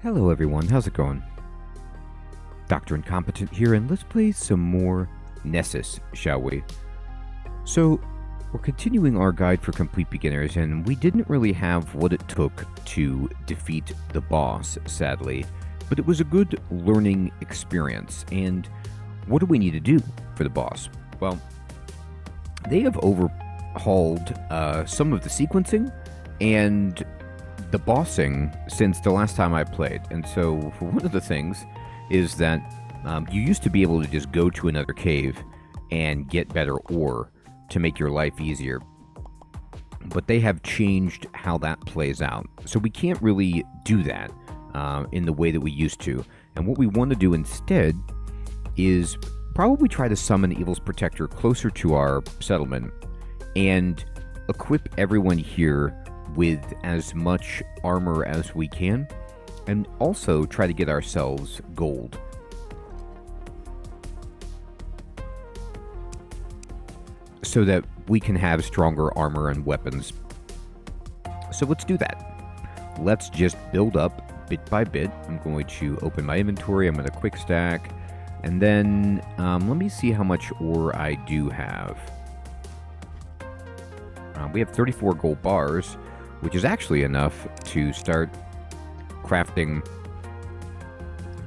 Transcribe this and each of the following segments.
Hello everyone, how's it going? Dr. Incompetent here, and let's play some more Necesse, shall we? So, we're continuing our guide for complete beginners, and we didn't really have what it took to defeat the boss, sadly, but it was a good learning experience. And what do we need to do for the boss? Well, they have overhauled some of the sequencing and the bossing since the last time I played. And so one of the things is that you used to be able to just go to another cave and get better ore to make your life easier. But they have changed how that plays out. So we can't really do that in the way that we used to. And what we want to do instead is probably try to summon Evil's Protector closer to our settlement and equip everyone here with as much armor as we can, and also try to get ourselves gold. So that we can have stronger armor and weapons. So let's do that. Let's just build up bit by bit. I'm going to open my inventory, I'm going to quick stack, and then let me see how much ore I do have. We have 34 gold bars, which is actually enough to start crafting,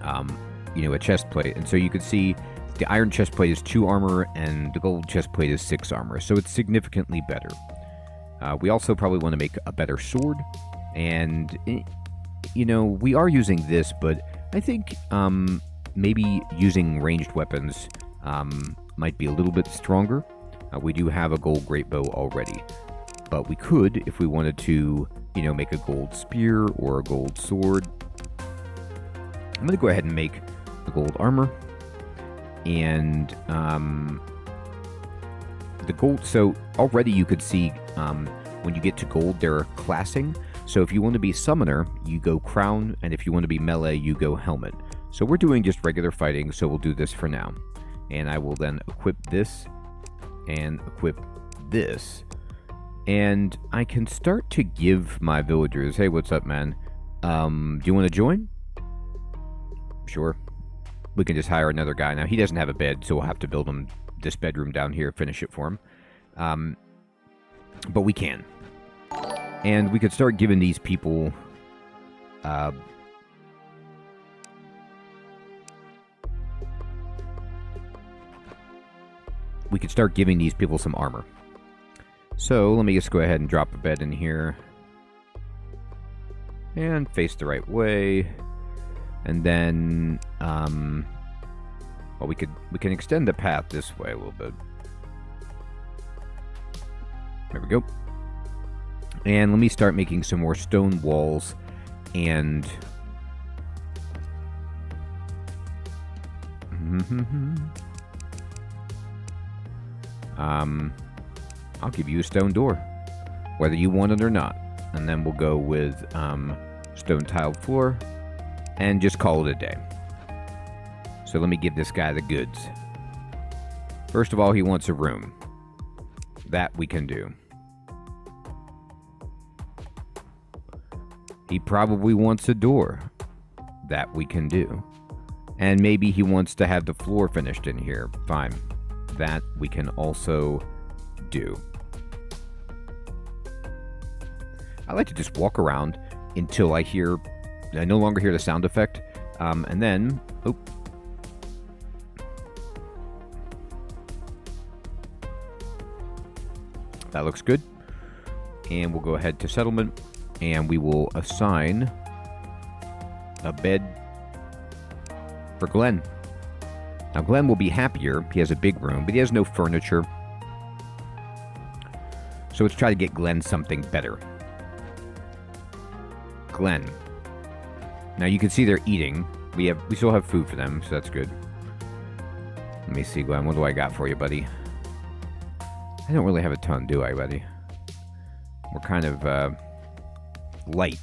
a chest plate. And so you can see the iron chest plate is 2 armor, and the gold chest plate is 6 armor. So it's significantly better. We also probably want to make a better sword. And, we are using this, but I think maybe using ranged weapons might be a little bit stronger. We do have a gold great bow already. But we could, if we wanted to, make a gold spear or a gold sword. I'm going to go ahead and make the gold armor. And the gold, so already you could see when you get to gold, they're classing. So if you want to be summoner, you go crown, and if you want to be melee, you go helmet. So we're doing just regular fighting, so we'll do this for now. And I will then equip this and equip this. And I can start to give my villagers, hey, what's up, man? Do you want to join? Sure. We can just hire another guy. Now, he doesn't have a bed, so we'll have to build him this bedroom down here, finish it for him. But we can. And we could start giving these people... we could start giving these people some armor. So, let me just go ahead and drop a bed in here. And face the right way. And then, well, we can extend the path this way a little bit. There we go. And let me start making some more stone walls and... I'll give you a stone door, whether you want it or not. And then we'll go with stone tiled floor and just call it a day. So let me give this guy the goods. First of all, he wants a room. That we can do. He probably wants a door. That we can do. And maybe he wants to have the floor finished in here. Fine. That we can also do. I like to just walk around until I no longer hear the sound effect, and then, that looks good. And we'll go ahead to settlement, and we will assign a bed for Glenn. Now, Glenn will be happier. He has a big room, but he has no furniture. So let's try to get Glenn something better. Glenn. Now you can see they're eating. We still have food for them, so that's good. Let me see, Glenn. What do I got for you, buddy? I don't really have a ton, do I, buddy? We're kind of light.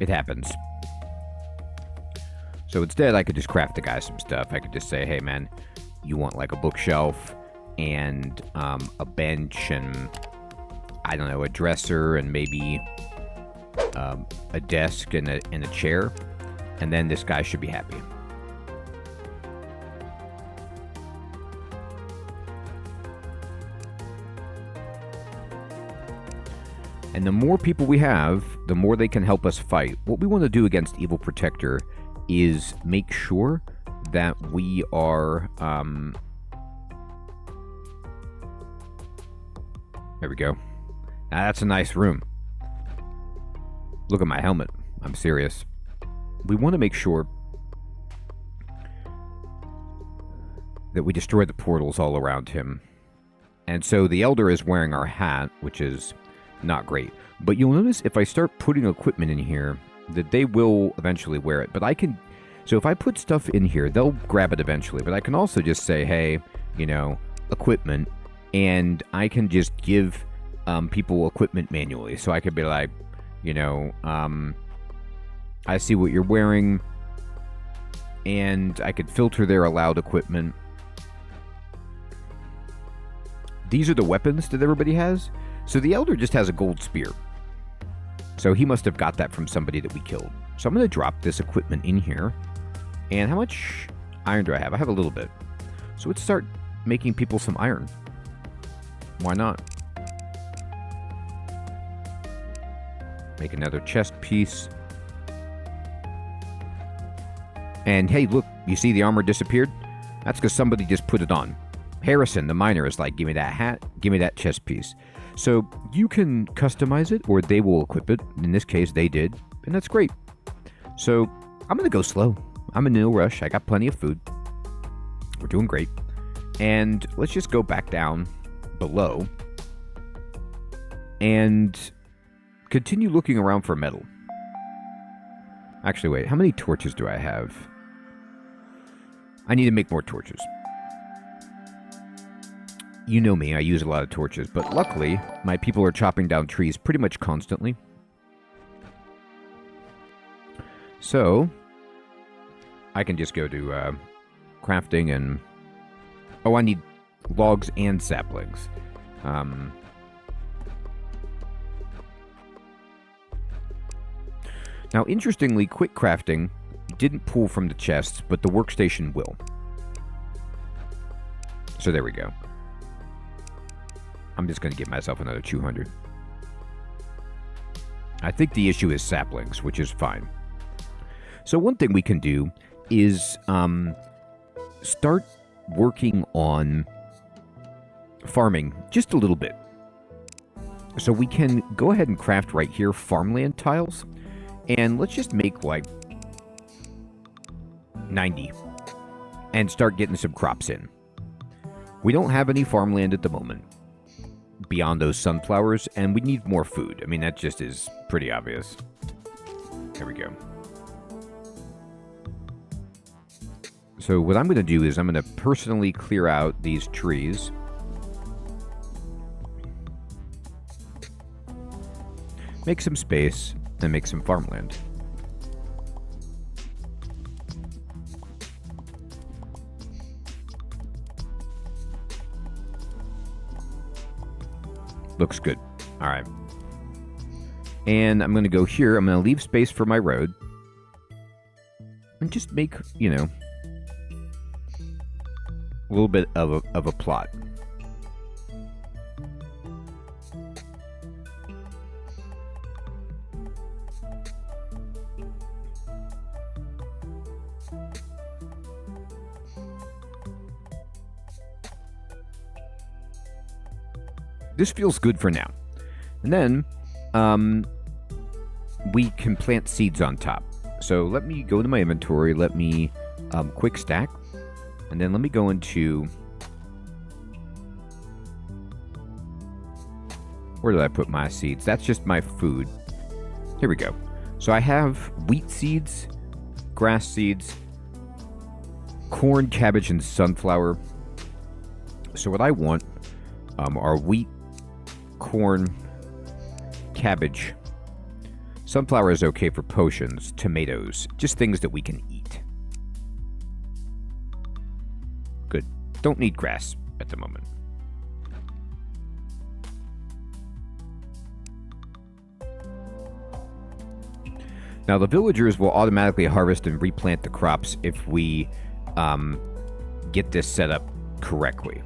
It happens. So instead, I could just craft the guy some stuff. I could just say, hey, man, you want like a bookshelf and a bench and, I don't know, a dresser and maybe a desk and a chair, and then this guy should be happy. And the more people we have, the more they can help us fight. What we want to do against Evil Protector is make sure that we are... there we go. Now that's a nice room. Look at my helmet. I'm serious. We want to make sure that we destroy the portals all around him. And so the Elder is wearing our hat, which is... not great. But you'll notice if I start putting equipment in here, that they will eventually wear it. But I can... so if I put stuff in here, they'll grab it eventually. But I can also just say, hey, you know, equipment. And I can just give people equipment manually. So I could be like, you know, I see what you're wearing. And I could filter their allowed equipment. These are the weapons that everybody has. So the Elder just has a gold spear. So he must have got that from somebody that we killed. So I'm going to drop this equipment in here. And how much iron do I have? I have a little bit. So let's start making people some iron. Why not? Make another chest piece. And hey, look, you see the armor disappeared? That's because somebody just put it on. Harrison, the miner, is like, give me that hat, give me that chest piece. So you can customize it, or they will equip it. In this case, they did, and that's great. So I'm going to go slow. I'm in no rush. I got plenty of food. We're doing great. And let's just go back down below and continue looking around for metal. Actually, wait. How many torches do I have? I need to make more torches. You know me, I use a lot of torches, but luckily, my people are chopping down trees pretty much constantly. So, I can just go to crafting and... oh, I need logs and saplings. Now, interestingly, quick crafting didn't pull from the chests, but the workstation will. So there we go. I'm just going to give myself another 200. I think the issue is saplings, which is fine. So one thing we can do is start working on farming just a little bit. So we can go ahead and craft right here farmland tiles. And let's just make like 90 and start getting some crops in. We don't have any farmland at the moment beyond those sunflowers, and we need more food. I mean, that just is pretty obvious. There we go. So what I'm going to do is I'm going to personally clear out these trees. Make some space and make some farmland. Looks good. All right. And I'm going to go here. I'm going to leave space for my road. And just make, you know, a little bit of a plot. This feels good for now. And then we can plant seeds on top. So let me go into my inventory. Let me quick stack. And then let me go into... where did I put my seeds? That's just my food. Here we go. So I have wheat seeds, grass seeds, corn, cabbage, and sunflower. So what I want are wheat, corn, cabbage. Sunflower is okay for potions, tomatoes, just things that we can eat. Good. Don't need grass at the moment. Now, the villagers will automatically harvest and replant the crops if we get this set up correctly.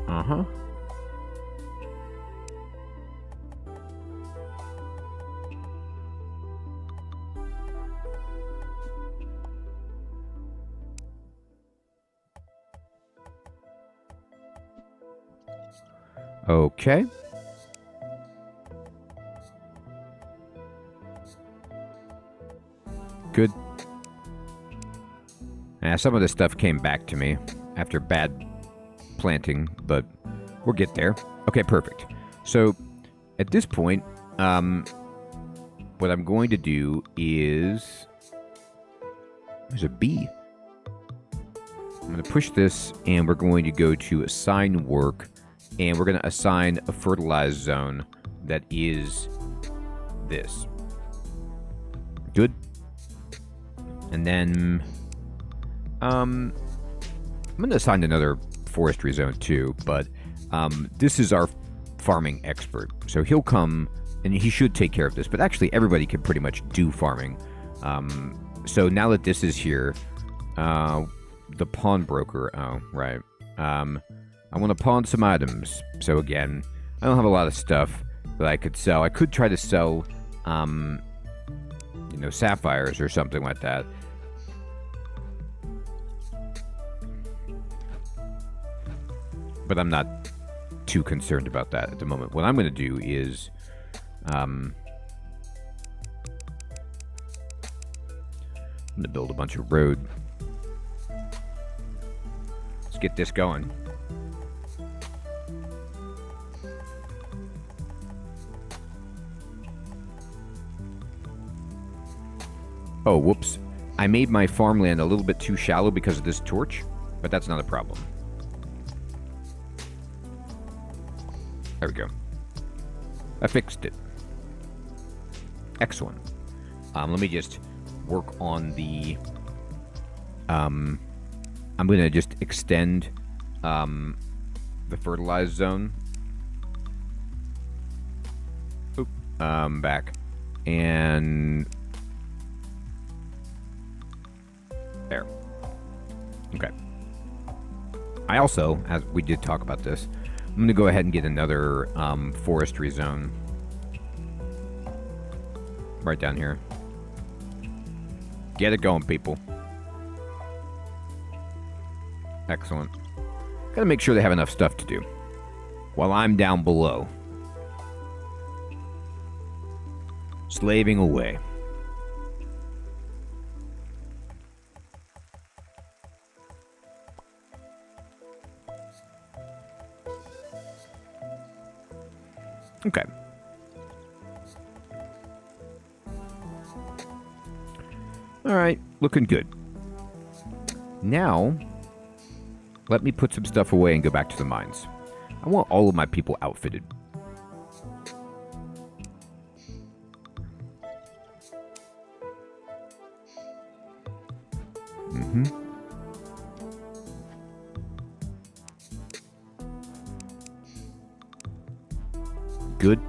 Uh-huh. Okay. Good. Some of this stuff came back to me after bad planting, but we'll get there. Okay, perfect. So, at this point, what I'm going to do is... There's a bee. I'm going to push this, and we're going to go to assign work, and we're going to assign a fertilized zone that is this. Good. And then... I'm going to assign another forestry zone too, but this is our farming expert. So he'll come, and he should take care of this, but actually everybody can pretty much do farming. So now that this is here, the pawnbroker, oh, right. I want to pawn some items. So again, I don't have a lot of stuff that I could sell. I could try to sell, sapphires or something like that. But I'm not too concerned about that at the moment. What I'm going to do is... I'm going to build a bunch of road. Let's get this going. Oh, whoops. I made my farmland a little bit too shallow because of this torch, but that's not a problem. There we go. I fixed it. Excellent. Let me just work on the... I'm going to just extend the fertilized zone. Oop. Back. And... There. Okay. I also, as we did talk about this, I'm going to go ahead and get another forestry zone. Right down here. Get it going, people. Excellent. Gotta make sure they have enough stuff to do. While I'm down below. Slaving away. Okay. All right, looking good. Now, let me put some stuff away and go back to the mines. I want all of my people outfitted. Good.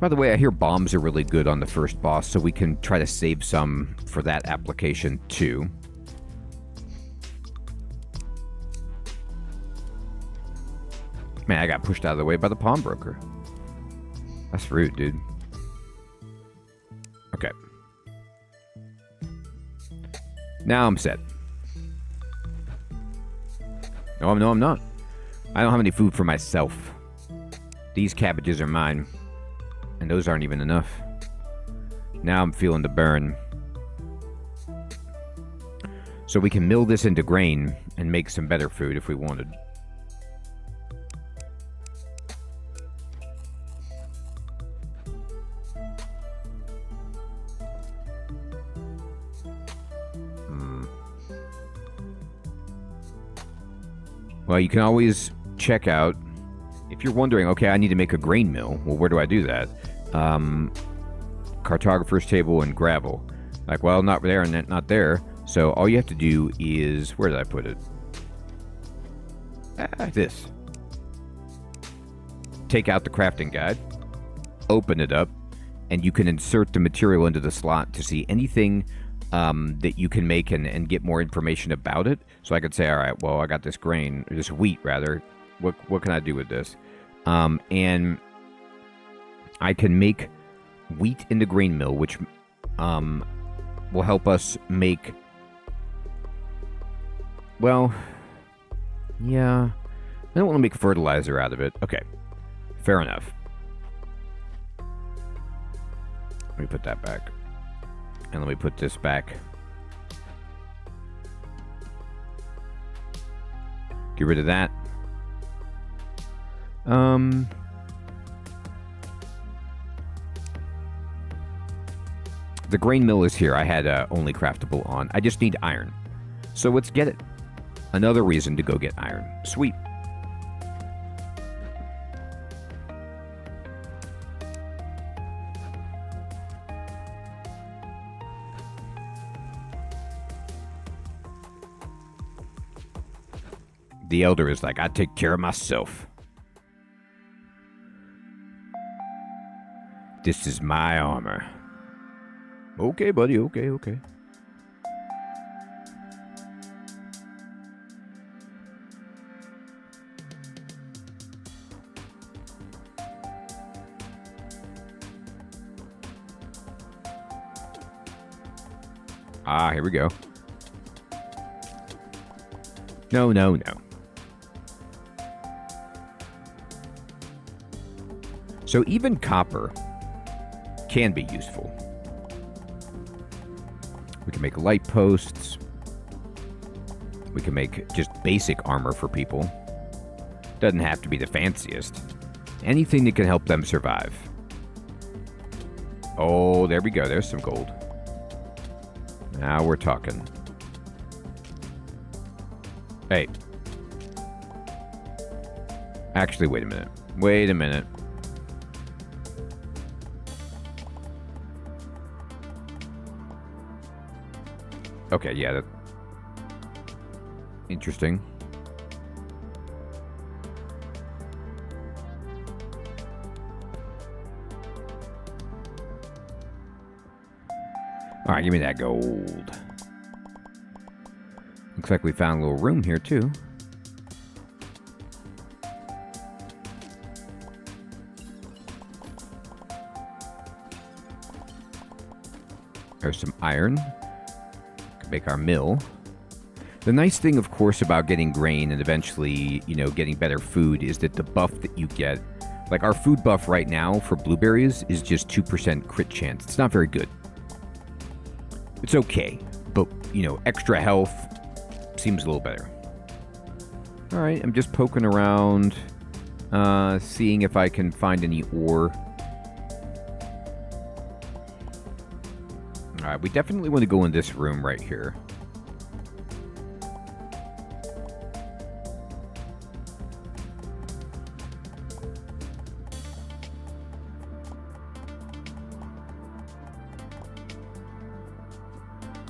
By the way, I hear bombs are really good on the first boss, so we can try to save some for that application too. Man, I got pushed out of the way by the pawnbroker. That's rude, dude. Okay. Now I'm set. No, I'm not. I don't have any food for myself. These cabbages are mine. And those aren't even enough. Now I'm feeling the burn. So we can mill this into grain and make some better food if we wanted. Well, you can always check out, if you're wondering, okay, I need to make a grain mill. Well, where do I do that? Cartographer's table and gravel. Like, well, not there and not there. So all you have to do is, where did I put it? This. Take out the crafting guide, open it up, and you can insert the material into the slot to see anything that you can make and get more information about it. So I could say, all right, well, I got this grain, or this wheat rather. What can I do with this? And I can make wheat in the grain mill, which will help us make. Well, yeah, I don't want to make fertilizer out of it. Okay, fair enough. Let me put that back. And let me put this back. Get rid of that. The grain mill is here. I had only craftable on. I just need iron. So let's get it. Another reason to go get iron. Sweet. The elder is like, I take care of myself. This is my armor. Okay, buddy. Okay. Here we go. No. So even copper can be useful. We can make light posts. We can make just basic armor for people. Doesn't have to be the fanciest. Anything that can help them survive. Oh, there we go. There's some gold. Now we're talking. Hey. Actually, wait a minute. Okay, yeah. Interesting. All right, give me that gold. Looks like we found a little room here, too. There's some iron. Can make our mill. The nice thing, of course, about getting grain and eventually, getting better food is that the buff that you get, like our food buff right now for blueberries is just 2% crit chance. It's not very good. It's okay, but, extra health seems a little better. All right, I'm just poking around, seeing if I can find any ore. All right, we definitely want to go in this room right here.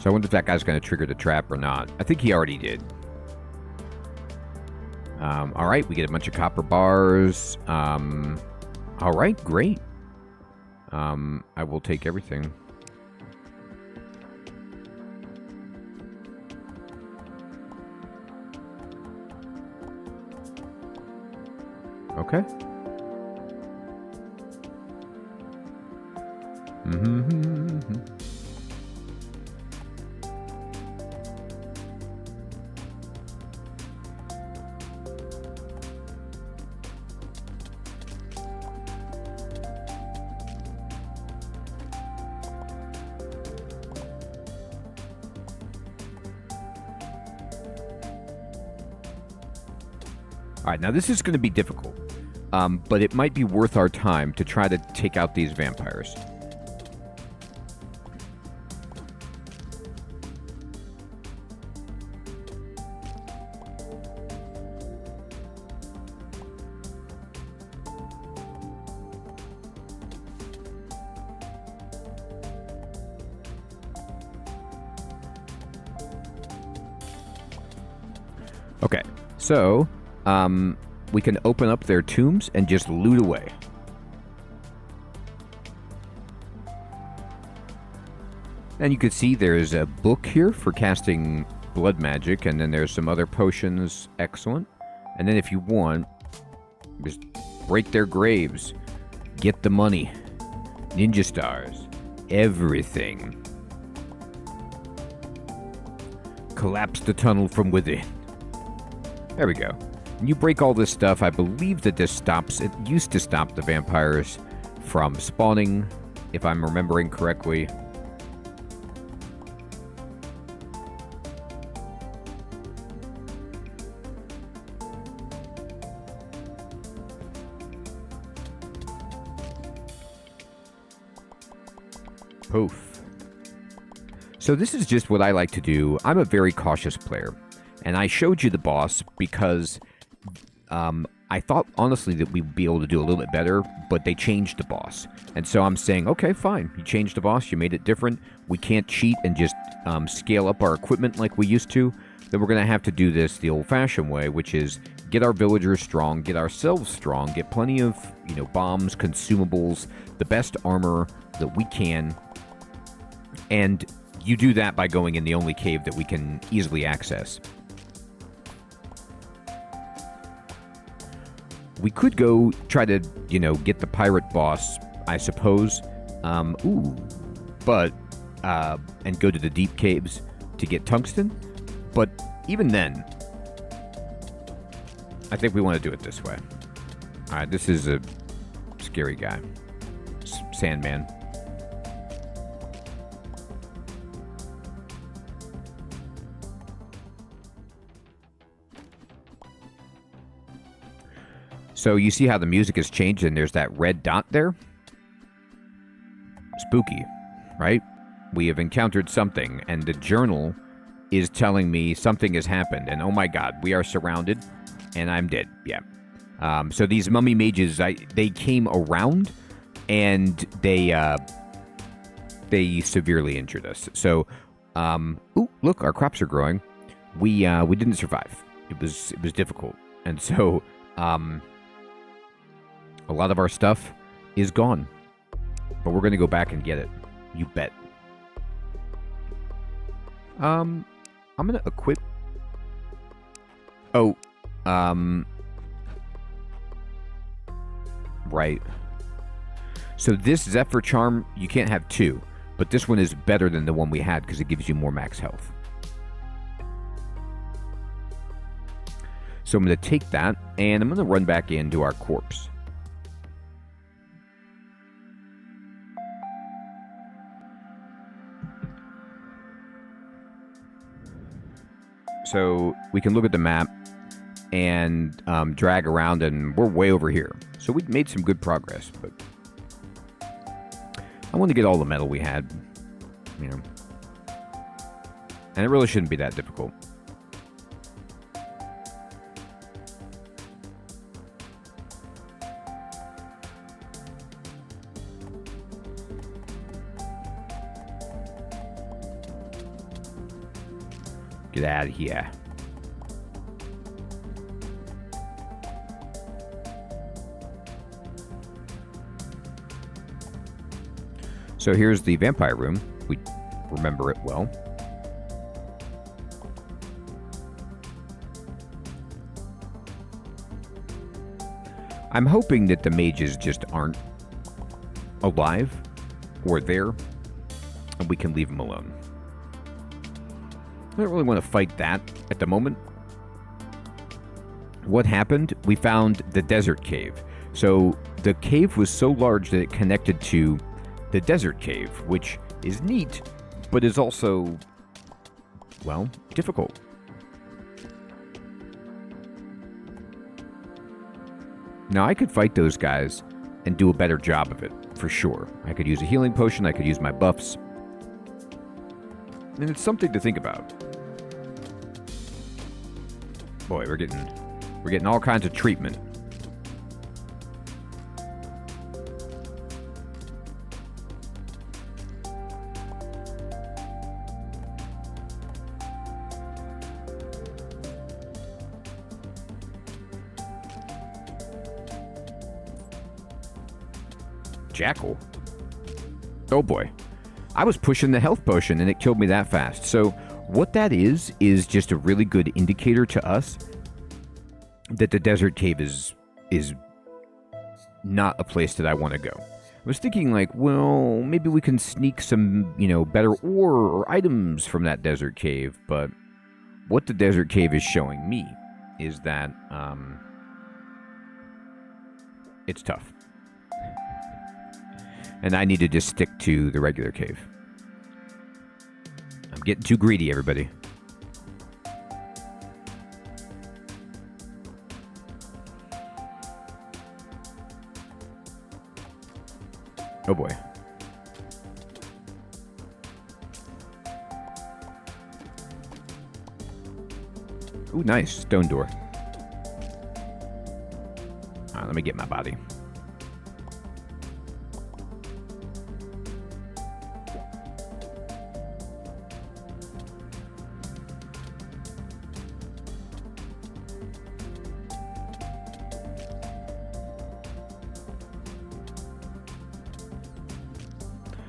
So I wonder if that guy's going to trigger the trap or not. I think he already did. All right, we get a bunch of copper bars. All right, great. I will take everything. Okay. All right, now this is going to be difficult, but it might be worth our time to try to take out these vampires. Okay, so we can open up their tombs and just loot away. And you can see there's a book here for casting blood magic, and then there's some other potions. Excellent. And then if you want, just break their graves, get the money, ninja stars, everything. Collapse the tunnel from within. There we go. When you break all this stuff, I believe that this stops, it used to stop the vampires from spawning, if I'm remembering correctly. Poof. So this is just what I like to do. I'm a very cautious player, and I showed you the boss because I thought honestly that we'd be able to do a little bit better, but they changed the boss. And so I'm saying, okay, fine. You changed the boss. You made it different. We can't cheat and just scale up our equipment like we used to. Then we're going to have to do this the old-fashioned way, which is get our villagers strong, get ourselves strong, get plenty of, bombs, consumables, the best armor that we can. And you do that by going in the only cave that we can easily access. We could go try to, get the pirate boss, I suppose. And go to the deep caves to get tungsten. But even then, I think we want to do it this way. All right, this is a scary guy. Sandman. So you see how the music has changed and there's that red dot there? Spooky, right? We have encountered something, and the journal is telling me something has happened, and oh my god, we are surrounded, and I'm dead. Yeah. So these mummy mages, they came around, and they severely injured us. So, ooh, look, our crops are growing. We didn't survive. It was difficult, and so a lot of our stuff is gone, but we're going to go back and get it. You bet. I'm going to equip. Oh, right. So this Zephyr Charm, you can't have two, but this one is better than the one we had because it gives you more max health. So I'm going to take that, and I'm going to run back into our corpse. So we can look at the map and drag around, and we're way over here. So we made some good progress, but I want to get all the metal we had, and it really shouldn't be that difficult. Get out of here. So here's the vampire room. We remember it well. I'm hoping that the mages just aren't alive or there, and we can leave them alone. I don't really want to fight that at the moment. What happened? We found the desert cave. So the cave was so large that it connected to the desert cave, which is neat, but is also, well, difficult. Now, I could fight those guys and do a better job of it, for sure. I could use a healing potion, I could use my buffs. And it's something to think about. Boy, we're getting all kinds of treatment. Jackal? Oh boy. I was pushing the health potion and it killed me that fast. So what that is just a really good indicator to us that the desert cave is not a place that I want to go. I was thinking like, well, maybe we can sneak some, better ore or items from that desert cave, but what the desert cave is showing me is that it's tough. And I need to just stick to the regular cave. I'm getting too greedy, everybody. Oh boy. Ooh, nice. Stone door. Alright, let me get my body.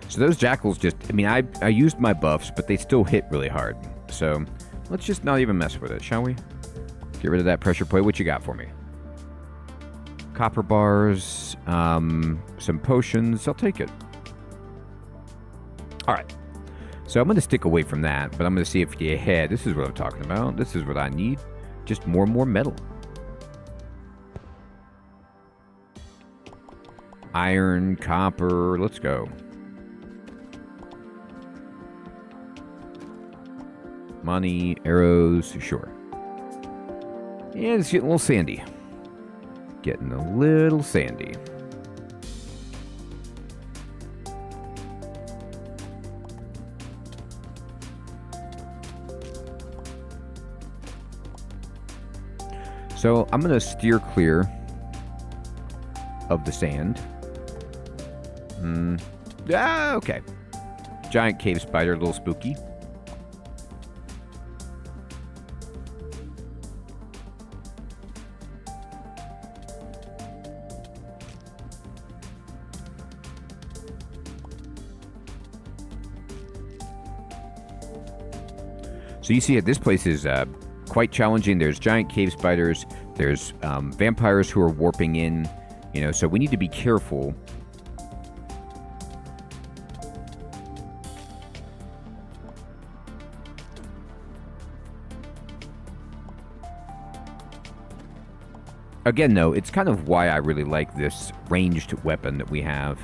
So those jackals just, I used my buffs, but they still hit really hard. So let's just not even mess with it, shall we? Get rid of that pressure plate. What you got for me? Copper bars, some potions. I'll take it. All right. So I'm going to stick away from that, but I'm going to see if you ahead. This is what I'm talking about. This is what I need. Just more and more metal. Iron, copper. Let's go. Money, arrows, sure. Yeah, it's getting a little sandy. Getting a little sandy. So I'm going to steer clear of the sand. Okay. Giant cave spider, a little spooky. So you see, this place is quite challenging. There's giant cave spiders. There's vampires who are warping in. So we need to be careful. Again, though, it's kind of why I really like this ranged weapon that we have.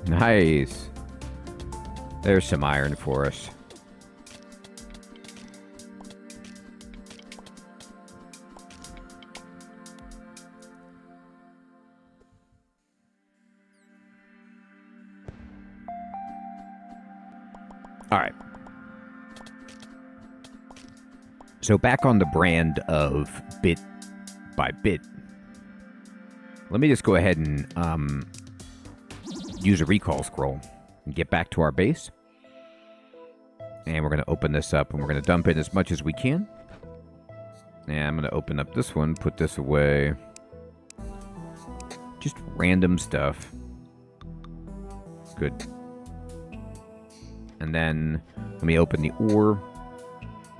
Nice. There's some iron for us. All right. So back on the brand of bit by bit. Let me just go ahead and use a recall scroll and get back to our base. And we're going to open this up and we're going to dump in as much as we can. And I'm going to open up this one, put this away. Just random stuff. Good. And then let me open the ore.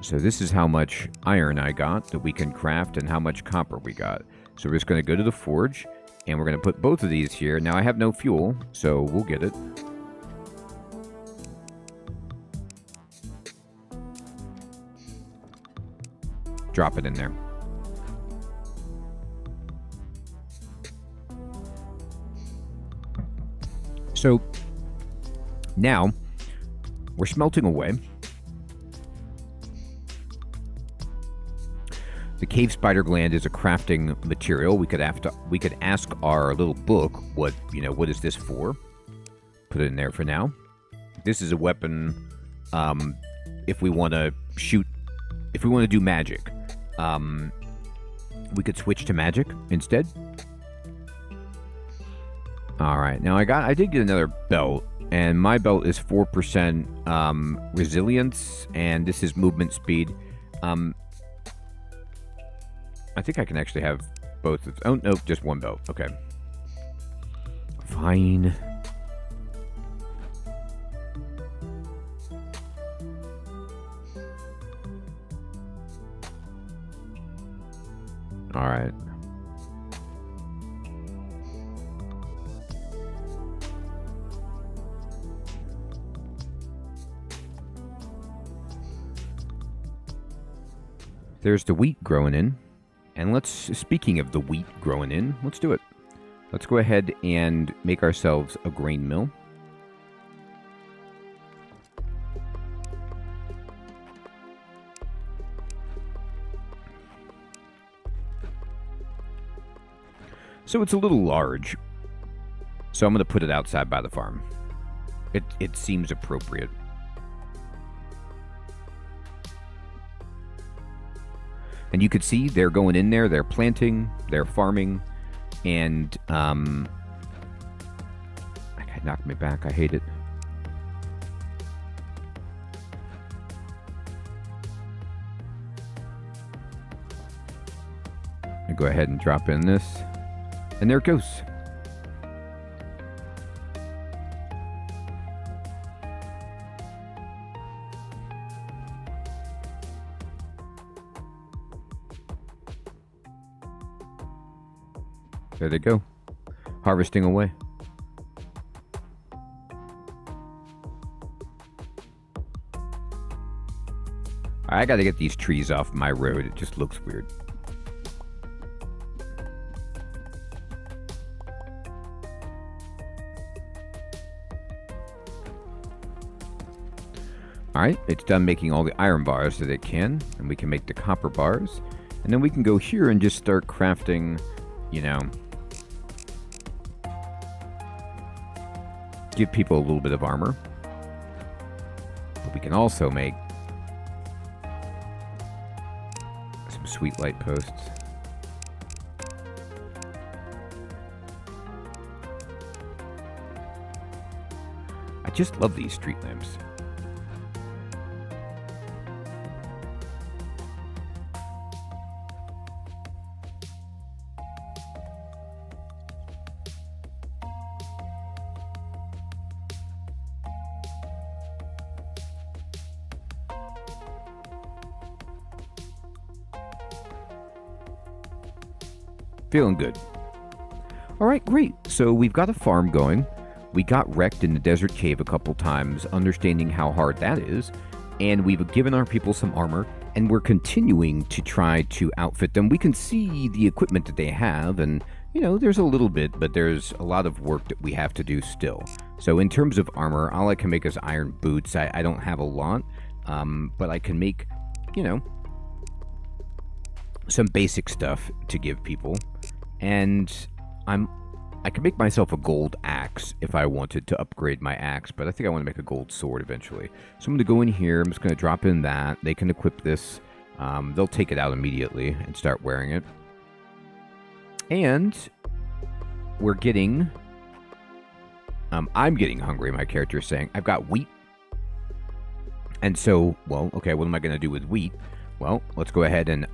So this is how much iron I got that we can craft and how much copper we got. So we're just going to go to the forge. And we're going to put both of these here. Now, I have no fuel, so we'll get it. Drop it in there. So, now, we're smelting away. The cave spider gland is a crafting material. We could ask our little book what is this for? Put it in there for now. This is a weapon if we want to shoot, if we want to do magic. We could switch to magic instead. All right, now I did get another belt, and my belt is 4% resilience, and this is movement speed. I think I can actually have both. Oh, no, just one belt. Okay. Fine. All right. There's the wheat growing in. And speaking of the wheat growing in, let's do it. Let's go ahead and make ourselves a grain mill. So it's a little large. So I'm going to put it outside by the farm. It seems appropriate. And you could see they're going in there, they're planting, they're farming, and that guy knocked me back. I hate it. I go ahead and drop in this, and there it goes. There they go, harvesting away. I gotta get these trees off my road. It just looks weird. Alright, it's done making all the iron bars that it can, and we can make the copper bars. And then we can go here and just start crafting, give people a little bit of armor. But we can also make some sweet light posts. I just love these street lamps. Feeling good. All right, great. So we've got a farm going. We got wrecked in the desert cave a couple times, understanding how hard that is. And we've given our people some armor, and we're continuing to try to outfit them. We can see the equipment that they have, and, there's a little bit, but there's a lot of work that we have to do still. So in terms of armor, all I can make is iron boots. I don't have a lot, but I can make, some basic stuff to give people. And I can make myself a gold axe if I wanted to upgrade my axe, but I think I want to make a gold sword eventually. So I'm going to go in here. I'm just going to drop in that. They can equip this. They'll take it out immediately and start wearing it. And we're getting... I'm getting hungry, my character is saying. I've got wheat. And so, well, okay, what am I going to do with wheat? Well, let's go ahead and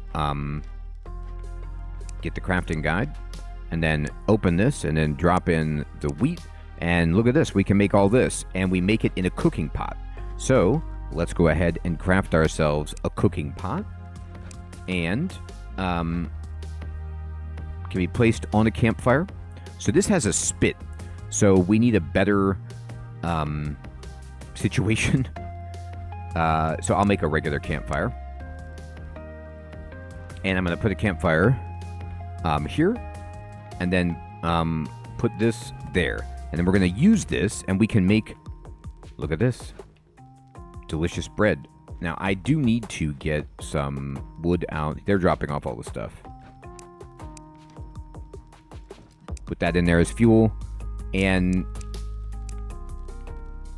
get the crafting guide, and then open this, and then drop in the wheat. And look at this, we can make all this, and we make it in a cooking pot. So let's go ahead and craft ourselves a cooking pot, and can be placed on a campfire. So this has a spit, so we need a better situation. So I'll make a regular campfire. And I'm going to put a campfire here, and then put this there. And then we're going to use this, and we can make, look at this, delicious bread. Now, I do need to get some wood out. They're dropping off all the stuff. Put that in there as fuel. And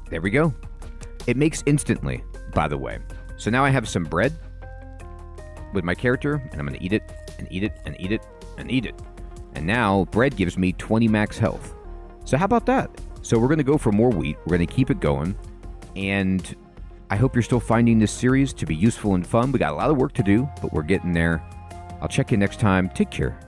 there we go. It makes instantly, by the way. So now I have some bread with my character, and I'm going to eat it, and eat it, and eat it, and eat it. And now bread gives me 20 max health. So how about that? So we're going to go for more wheat. We're going to keep it going. And I hope you're still finding this series to be useful and fun. We got a lot of work to do, but we're getting there. I'll check you next time. Take care.